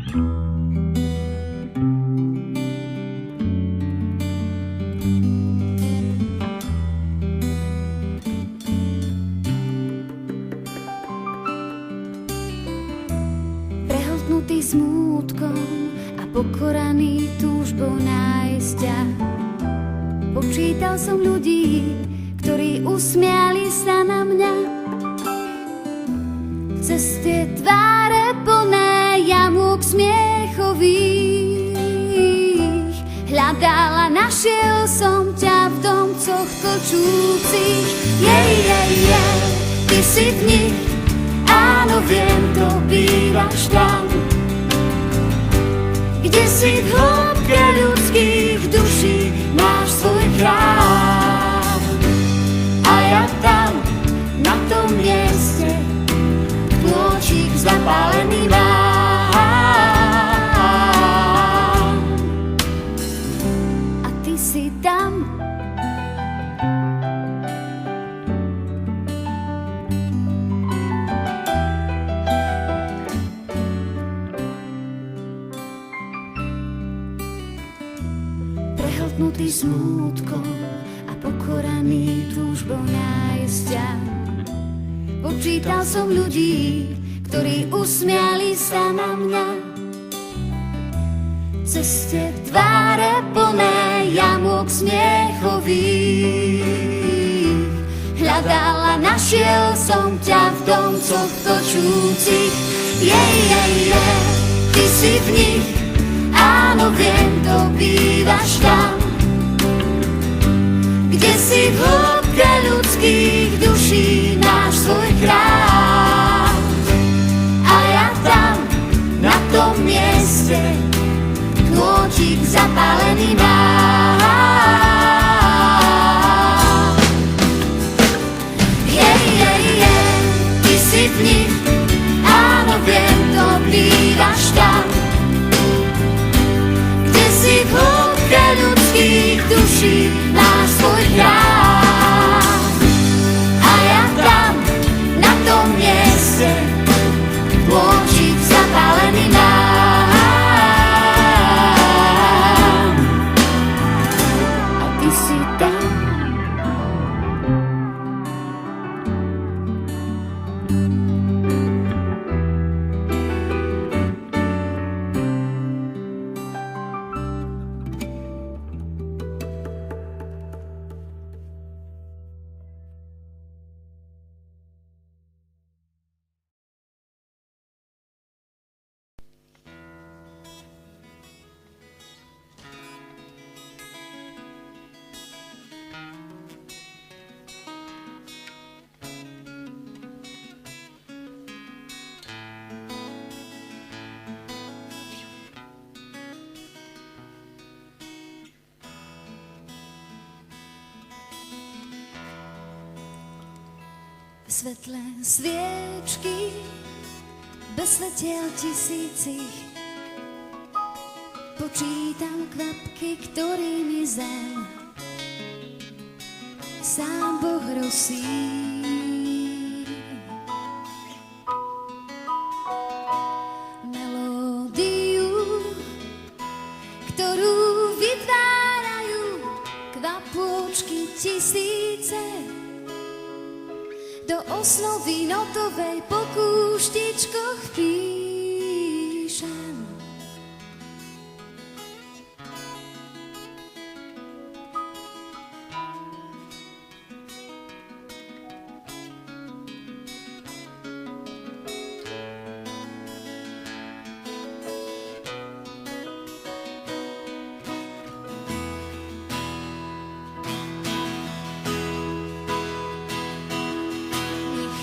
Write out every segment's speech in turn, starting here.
Prehltnutý smútkom a pokoraný túžbou nájsť ťa. Počítal som ľudí, ktorí usmiali sa na mňa. Cez tie tváre plné jamúk smiechových hľadala, našiel som ťa v domcoch tlčúcich. Ty si v nich, áno viem, to bývaš tam, kde si v hĺbke ľudských duší máš svoj chrám. A ja tam, na tom mieste, plôčik zapálený mám. A ty si tam. Prehltnutý smútkom a pokoraný túžbou nájsť ťa. Počítal som ľudí, ktorí usmiali sa na mňa. Cez tie tváre plné jamúk smiechových hľadala, našiel som ťa v domcoch tlčúcich. Ty si v nich, áno viem, to bývaš tam, kde si v hĺbke ľudských duší máš svoj chrám. A ja tam, na tom mieste, knôčik zapálený mám. Ty si v nich, áno viem, to bývaš tam, kde si v hĺbke ľudských duší máš svoj chrám. A ja tam, na tom mieste, plôčik zapálený mám. A ty si tam. V svetle sviečky, bez svetiel tisícich, počítam kvapky, ktorými zem sám Boh rosí. Melódiu, ktorú vytvárajú kvapôčky tisíce, do osnovy notovej po kúštičkoch píšem.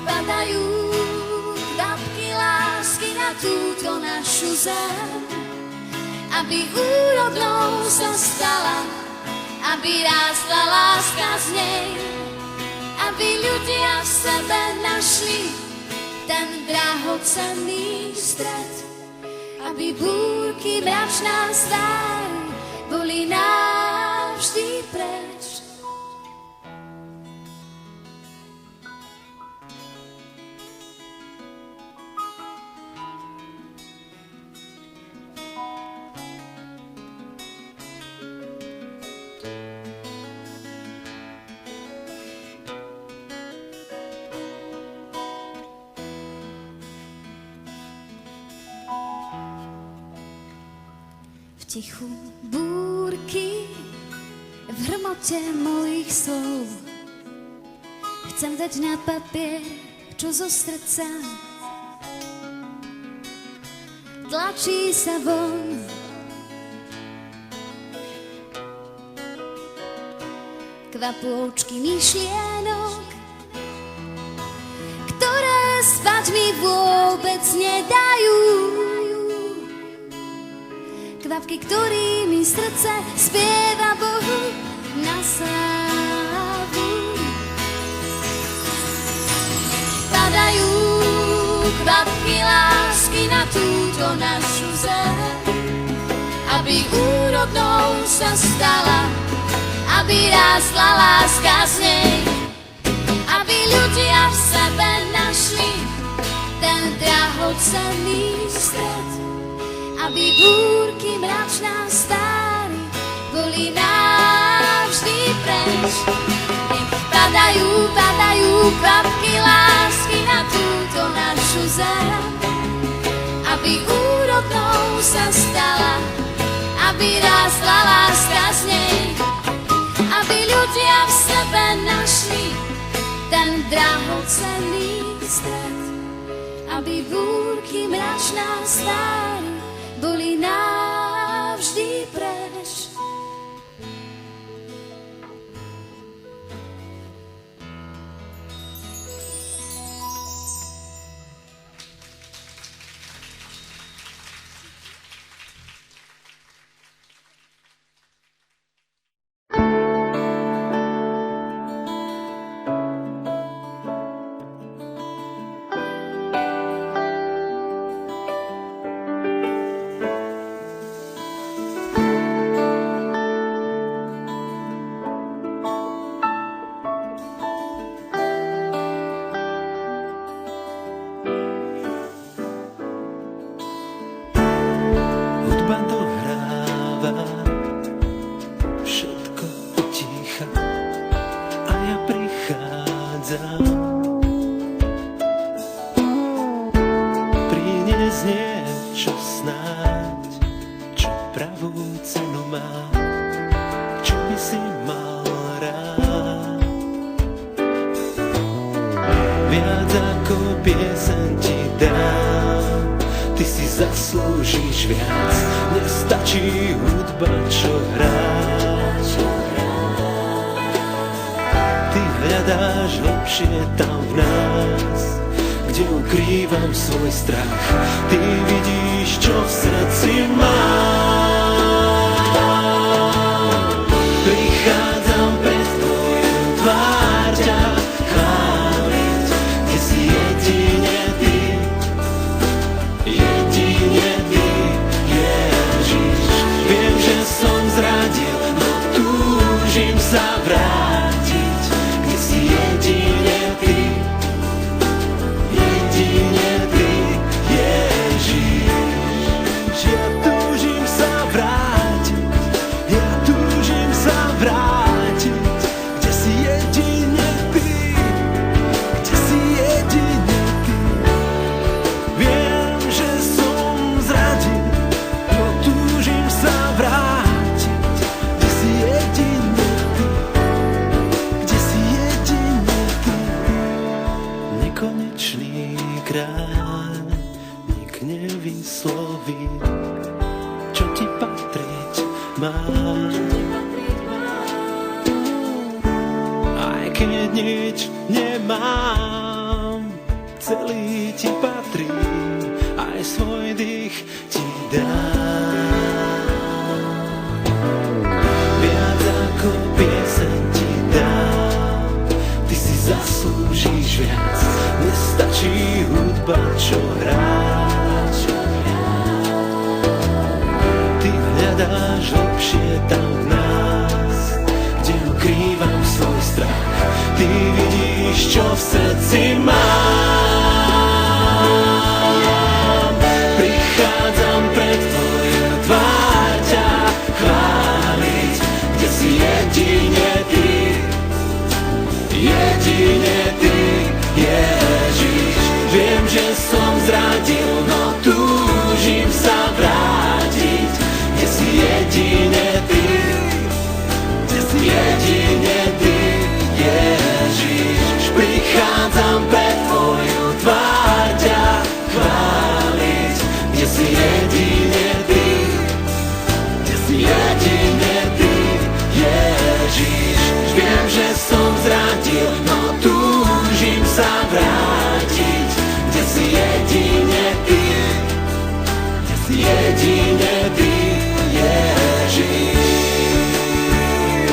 Padajú kvapky lásky na túto našu zem, aby úrodnou sa stala, aby rástla láska z nej, aby ľudia v sebe našli ten drahocenný stred, aby búrky mračná stáj boli navždy preč. tichu búrky, v hromote mojich slov chcem dať na papier, čo zo srdca tlačí sa von. Kvapôčky myšlienok, ktoré spať mi vôbec nedajú. Kvapky, ktorými srdce spieva Bohu na slávu. Padajú kvapky lásky na túto našu zem, aby úrodnou sa stala, aby rástla láska z nej, aby ľudia v sebe našli ten drahocenný stred, aby búrky mračná stály boli navždy preč. Nech padajú, padajú kvapky lásky na túto našu zem, aby úrodnou sa stala, aby rástla láska z nej, aby ľudia v sebe našli ten drahocenný stred, aby búrky mračná stály boli navždy preč. Zaslúžiš viac, nestačí hudba, čo hrá. Ty hľadáš hlbšie tam v nás, kde ukrývam svoj strach. Ty vidíš, čo v srdci mám. Prichádzam pred tvoju tvár ťa chváliť, kde si jedine ty. Viem, že som zradil, no túžim sa vrátiť, kde si jedine ty, Ježiš. Ja túžim sa vrátiť, kde si jedine ty, Viem, že som zradil, no túžim sa vrátiť, kde si jedine ty. Nekonečný kráľ, nik nevysloví, čo ti patriť má. Aj keď nič nemám, celý ti patrí, aj svoj dých ti dám. Viac ako pieseň ti dám, ty si zaslúžiš viac, nestačí hudba, čo hrá. Ty hľadáš hlbšie tam v nás, kde ukrývam svoj strach. Ty vidíš, čo v srdci mám. Prichádzam pred tvoju tvár ťa chváliť, kde si jedine ty, Ježiš. Viem, že som zradil, no túžim sa vrátiť, kde si jedine Ty, Ježiš,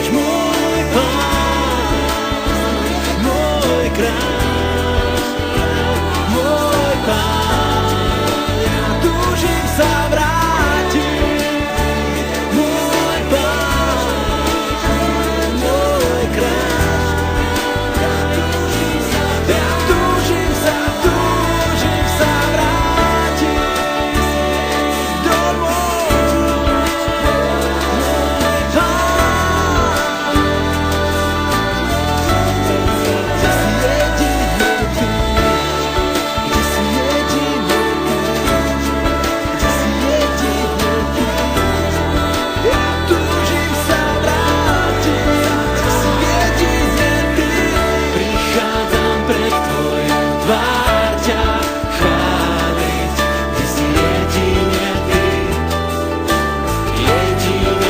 môj Pán, môj kráľ, môj Pán, ja túžim sa vrátiť, môj Pán, môj kráľ, ja túžim sa vrátiť domov, môj Pán, kde si jedine Ty, kde si jedine Ty, ja túžim sa vrátiť, kde si jedine Ty. Prichádzam pred Tvoju tvár ťa chváliť, kde si jedine Ty, Ježiš.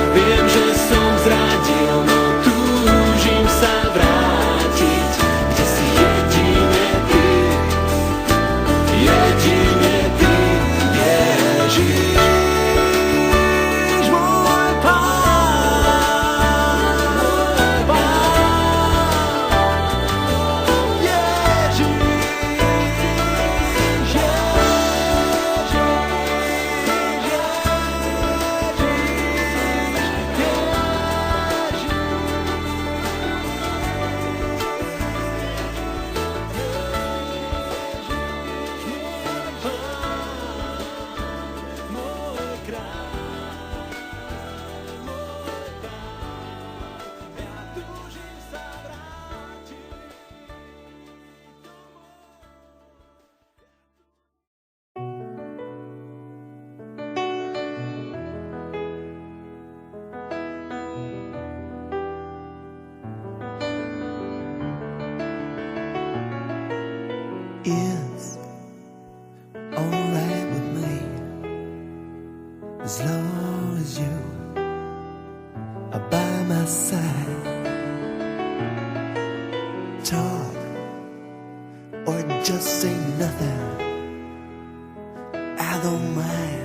Viem, že som zradil, no túžim sa vrátiť, kde si jedine Ty, Ježiš. Môj Pán, is alright with me as long as you are by my side. Talk or just say nothing, I don't mind.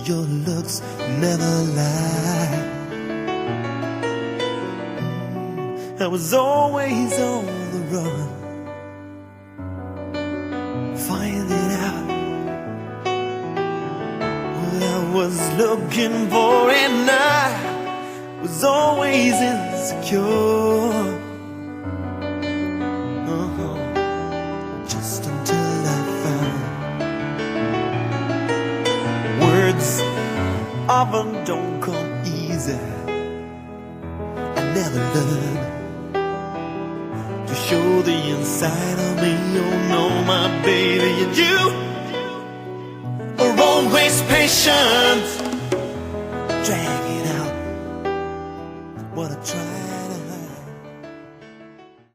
Your looks never lie. I was always on the run, finding out what I was looking for, and I was always insecure. Just until I found words often don't come easy. I never learned to show the inside of me. Oh no, my baby, and you are always patient, dragging out what I tried